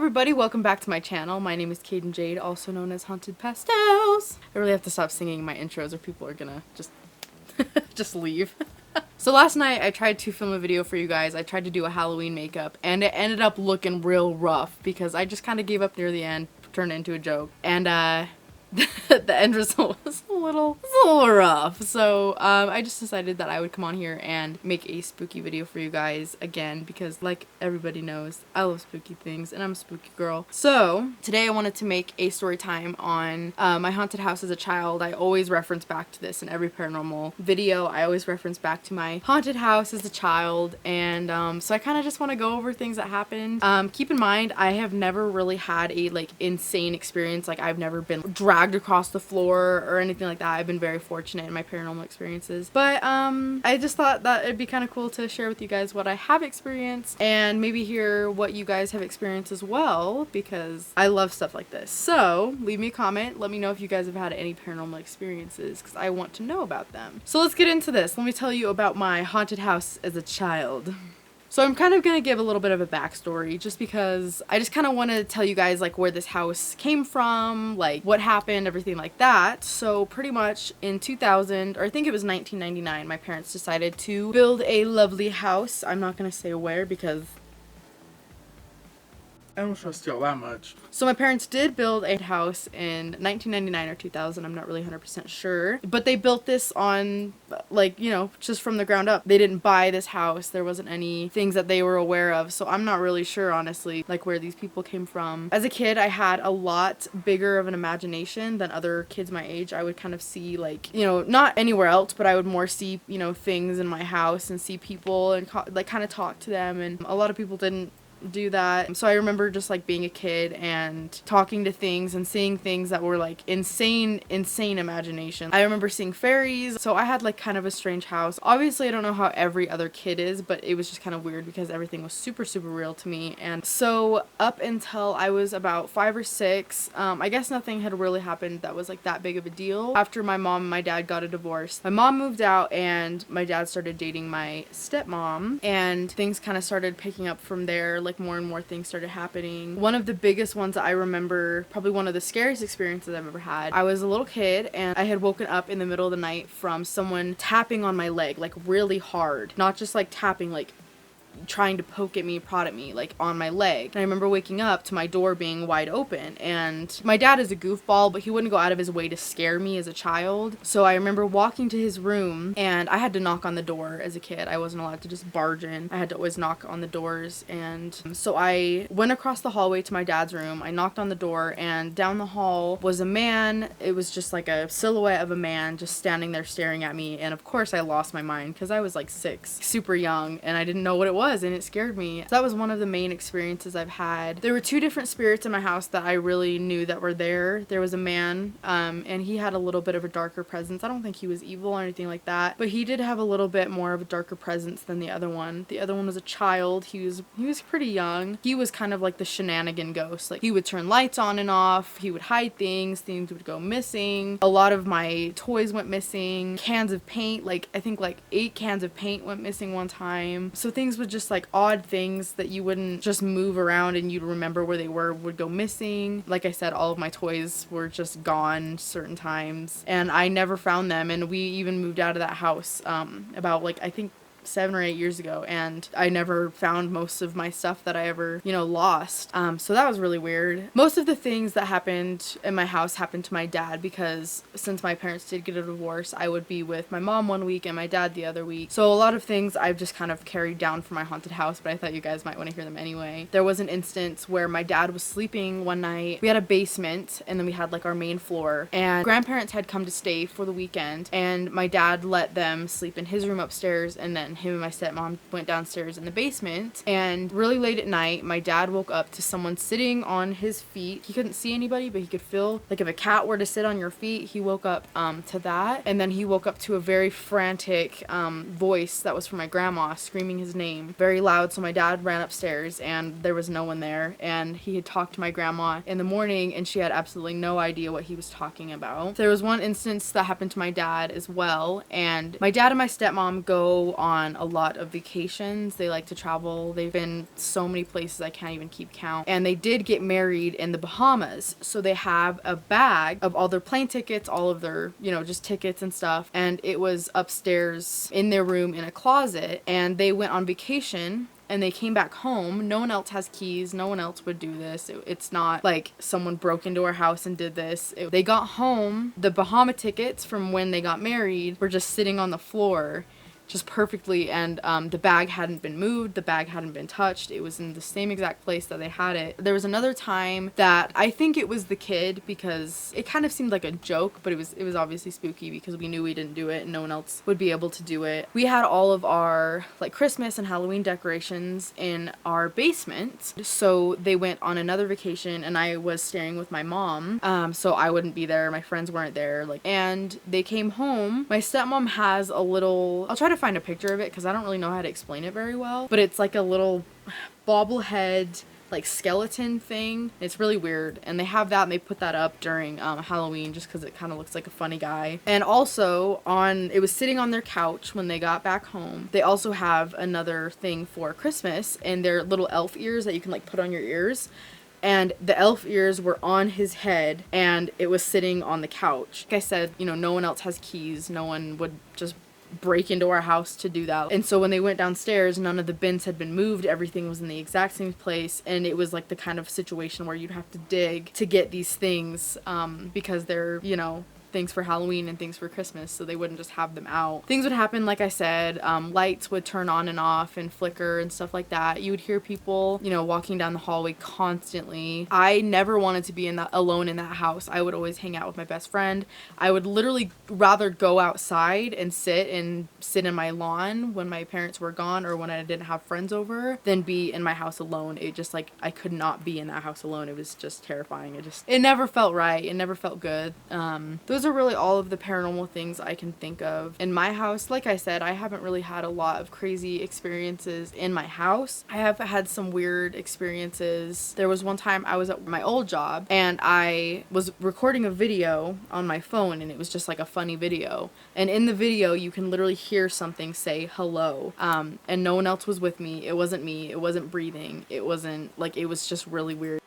everybody, welcome back to my channel. My name is Caden Jade, also known as Haunted Pastels. I really have to stop singing my intros or people are gonna just leave. So last night I tried to film a video for you guys. I tried to do a Halloween makeup and it ended up looking real rough because I just kind of gave up near the end, turned it into a joke, and the end result was a little rough. So I just decided that I would come on here and make a spooky video for you guys again because, like everybody knows, I love spooky things and I'm a spooky girl. So today I wanted to make a story time on my haunted house as a child. I always reference back to this in every paranormal video. I always reference back to my haunted house as a child, and so I kind of just want to go over things that happened. Keep in mind, I have never really had a insane experience. Like, I've never been dragged across the floor or anything like that. I've been very fortunate in my paranormal experiences, but I just thought that it'd be kind of cool to share with you guys what I have experienced and maybe hear what you guys have experienced as well, because I love stuff like this. So leave me a comment, let me know if you guys have had any paranormal experiences because I want to know about them. So let's get into this. Let me tell you about my haunted house as a child. So I'm kind of going to give a little bit of a backstory just because I just kind of want to tell you guys where this house came from, what happened, everything like that. So pretty much in 2000, or I think it was 1999, my parents decided to build a lovely house. I'm not going to say where because I don't trust y'all that much. So my parents did build a house in 1999 or 2000. I'm not really 100% sure. But they built this on, just from the ground up. They didn't buy this house. There wasn't any things that they were aware of. So I'm not really sure, honestly, where these people came from. As a kid, I had a lot bigger of an imagination than other kids my age. I would kind of see, not anywhere else, but I would more see, things in my house and see people and, kind of talk to them. And a lot of people didn't do that. So I remember just being a kid and talking to things and seeing things that were insane imagination. I remember seeing fairies. So I had kind of a strange house. Obviously I don't know how every other kid is, but it was just kind of weird because everything was super real to me. And so up until I was about 5 or 6, I guess nothing had really happened that was that big of a deal. After my mom and my dad got a divorce, my mom moved out and my dad started dating my stepmom, and things kind of started picking up from there. More and more things started happening. One of the biggest ones that I remember, probably one of the scariest experiences I've ever had, I was a little kid and I had woken up in the middle of the night from someone tapping on my leg, really hard. Not just tapping, trying to poke at me, prod at me, on my leg. And I remember waking up to my door being wide open, and my dad is a goofball, but he wouldn't go out of his way to scare me as a child. So I remember walking to his room, and I had to knock on the door as a kid. I wasn't allowed to just barge in. I had to always knock on the doors, and so I went across the hallway to my dad's room. I knocked on the door, and down the hall was a man. It was just a silhouette of a man just standing there staring at me, and of course I lost my mind because I was 6, super young, and I didn't know what it was, and it scared me. So that was one of the main experiences I've had. There were 2 different spirits in my house that I really knew that were there. There was a man, and he had a little bit of a darker presence. I don't think he was evil or anything like that, but he did have a little bit more of a darker presence than the other one. The other one was a child. He was pretty young. He was kind of the shenanigan ghost. He would turn lights on and off. He would hide things. Things would go missing. A lot of my toys went missing. Cans of paint, I think 8 cans of paint went missing one time. So things would just odd things that you wouldn't just move around and you'd remember where they were would go missing. Like I said, all of my toys were just gone certain times and I never found them, and we even moved out of that house about I think 7 or 8 years ago, and I never found most of my stuff that I ever, lost. So that was really weird. Most of the things that happened in my house happened to my dad because since my parents did get a divorce, I would be with my mom one week and my dad the other week. So a lot of things I've just kind of carried down from my haunted house, but I thought you guys might want to hear them anyway. There was an instance where my dad was sleeping one night. We had a basement and then we had our main floor, and grandparents had come to stay for the weekend, and my dad let them sleep in his room upstairs, and then him and my stepmom went downstairs in the basement. And really late at night, my dad woke up to someone sitting on his feet. He couldn't see anybody, but he could feel if a cat were to sit on your feet. He woke up to that, and then he woke up to a very frantic voice that was from my grandma screaming his name very loud. So my dad ran upstairs and there was no one there, and he had talked to my grandma in the morning and she had absolutely no idea what he was talking about. There was one instance that happened to my dad as well, and my dad and my stepmom go on on a lot of vacations. They like to travel. They've been so many places I can't even keep count. And they did get married in the Bahamas. So they have a bag of all their plane tickets, all of their, just tickets and stuff. And it was upstairs in their room in a closet. And they went on vacation and they came back home. No one else has keys. No one else would do this. It's not like someone broke into our house and did this. They got home. The Bahama tickets from when they got married were just sitting on the floor just perfectly, and the bag hadn't been moved, the bag hadn't been touched, it was in the same exact place that they had it. There was another time that I think it was the kid, because it kind of seemed like a joke, but it was obviously spooky because we knew we didn't do it and no one else would be able to do it. We had all of our like Christmas and Halloween decorations in our basement, so they went on another vacation and I was staying with my mom, so I wouldn't be there, my friends weren't there, and they came home. My stepmom has a little, I'll try to find a picture of it because I don't really know how to explain it very well, but it's like a little bobblehead like skeleton thing. It's really weird, and they have that and they put that up during Halloween just because it kind of looks like a funny guy. And also it was sitting on their couch when they got back home. They also have another thing for Christmas, and they're little elf ears that you can like put on your ears. And the elf ears were on his head and it was sitting on the couch. Like I said, no one else has keys. No one would just break into our house to do that. And so when they went downstairs, none of the bins had been moved. Everything was in the exact same place. And it was like the kind of situation where you'd have to dig to get these things because they're, things for Halloween and things for Christmas, so they wouldn't just have them out. Things would happen, like I said, lights would turn on and off and flicker and stuff like that. You would hear people, walking down the hallway constantly. I never wanted to be alone in that house. I would always hang out with my best friend. I would literally rather go outside and sit in my lawn when my parents were gone or when I didn't have friends over than be in my house alone. It just I could not be in that house alone. It was just terrifying. It never felt right. It never felt good. Those are really all of the paranormal things I can think of in my house. Like I said, I haven't really had a lot of crazy experiences in my house. I have had some weird experiences. There was one time I was at my old job and I was recording a video on my phone, and it was just like a funny video. And in the video, you can literally hear something say hello. And no one else was with me. It wasn't me. It wasn't breathing. It wasn't it was just really weird.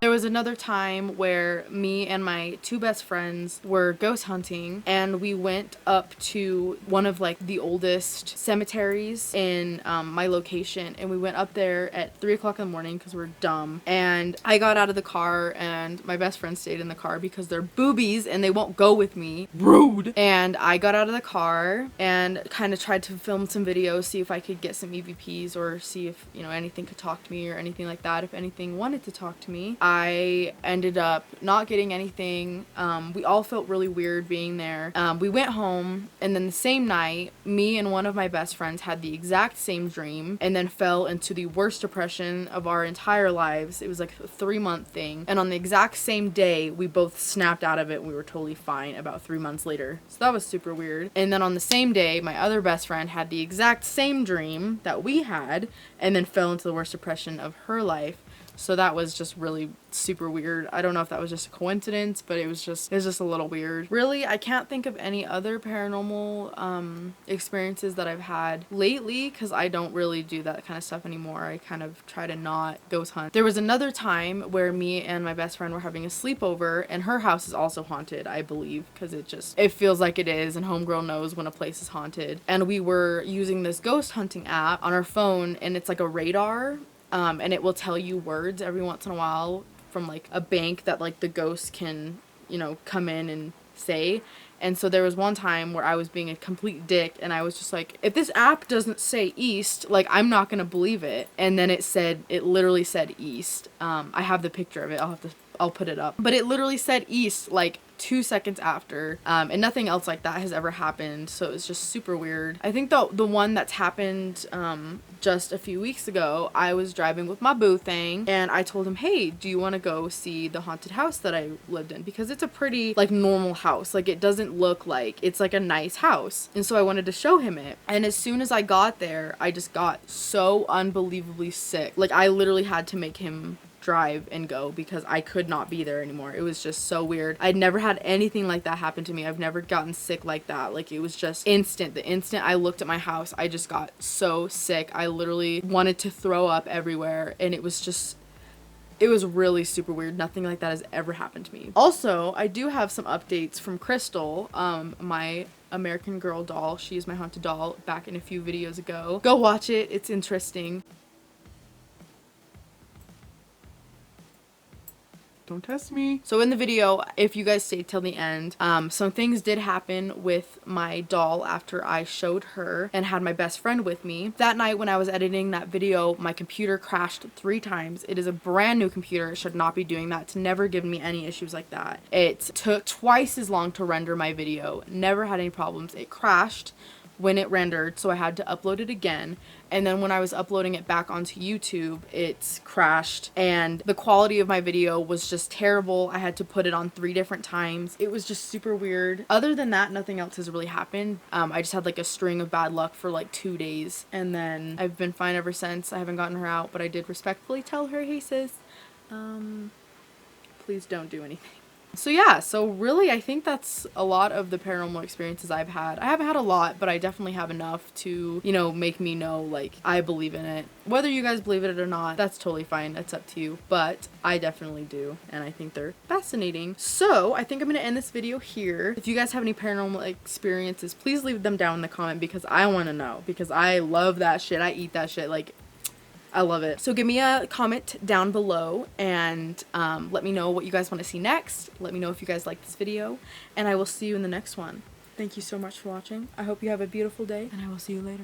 There was another time where me and my two best friends were ghost hunting, and we went up to one of the oldest cemeteries in my location, and we went up there at 3 o'clock in the morning because we're dumb. And I got out of the car and my best friend stayed in the car because they're boobies and they won't go with me. Rude. And I got out of the car and kind of tried to film some videos, see if I could get some EVPs or see if anything could talk to me or anything like that, if anything wanted to talk to me. I ended up not getting anything. We all felt really weird being there. We went home, and then the same night, me and one of my best friends had the exact same dream and then fell into the worst depression of our entire lives. It was like a 3-month thing. And on the exact same day, we both snapped out of it. We were totally fine about 3 months later. So that was super weird. And then on the same day, my other best friend had the exact same dream that we had and then fell into the worst depression of her life. So that was just really super weird. I don't know if that was just a coincidence, but it was just a little weird. Really, I can't think of any other paranormal experiences that I've had lately because I don't really do that kind of stuff anymore. I kind of try to not ghost hunt. There was another time where me and my best friend were having a sleepover, and her house is also haunted, I believe, because it feels like it is, and homegirl knows when a place is haunted. And we were using this ghost hunting app on our phone, and it's like a radar. And it will tell you words every once in a while from a bank that the ghosts can, come in and say. And so there was one time where I was being a complete dick and I was just if this app doesn't say east, I'm not going to believe it. And then it literally said east. I have the picture of it. I'll put it up. But it literally said east 2 seconds after, and nothing else like that has ever happened, so it was just super weird. I think the one that's happened just a few weeks ago, I was driving with my boo thing, and I told him, hey, do you want to go see the haunted house that I lived in? Because it's a pretty normal house. It doesn't look like it's a nice house. And so I wanted to show him it. And as soon as I got there, I just got so unbelievably sick. I literally had to make him drive and go because I could not be there anymore. It was just so weird. I'd never had anything like that happen to me. I've never gotten sick like that. Like, it was just instant. The instant I looked at my house, I just got so sick. I literally wanted to throw up everywhere, and it was really super weird. Nothing like that has ever happened to me. Also, I do have some updates from Crystal, my American Girl doll. She is my haunted doll back in a few videos ago. Go watch it. It's interesting. Don't test me. So in the video, if you guys stayed till the end, some things did happen with my doll after I showed her and had my best friend with me. That night when I was editing that video, my computer crashed 3 times. It is a brand new computer. It should not be doing that. It's never given me any issues like that. It took twice as long to render my video. Never had any problems. It crashed when it rendered, so I had to upload it again. And then when I was uploading it back onto YouTube, it crashed and the quality of my video was just terrible. I had to put it on 3 different times. It was just super weird. Other than that, nothing else has really happened. I just had like a string of bad luck for like 2 days, and then I've been fine ever since. I haven't gotten her out, but I did respectfully tell her, hey sis, please don't do anything. So yeah, so really I think that's a lot of the paranormal experiences I've had. I haven't had a lot, but I definitely have enough to, you know, make me know, like, I believe in it. Whether you guys believe it or not, that's totally fine. That's up to you. But I definitely do, and I think they're fascinating. So I think I'm going to end this video here. If you guys have any paranormal experiences, please leave them down in the comment because I want to know. Because I love that shit. I eat that shit. Like, I love it. So give me a comment down below and let me know what you guys want to see next. Let me know if you guys like this video, and I will see you in the next one. Thank you so much for watching. I hope you have a beautiful day, and I will see you later.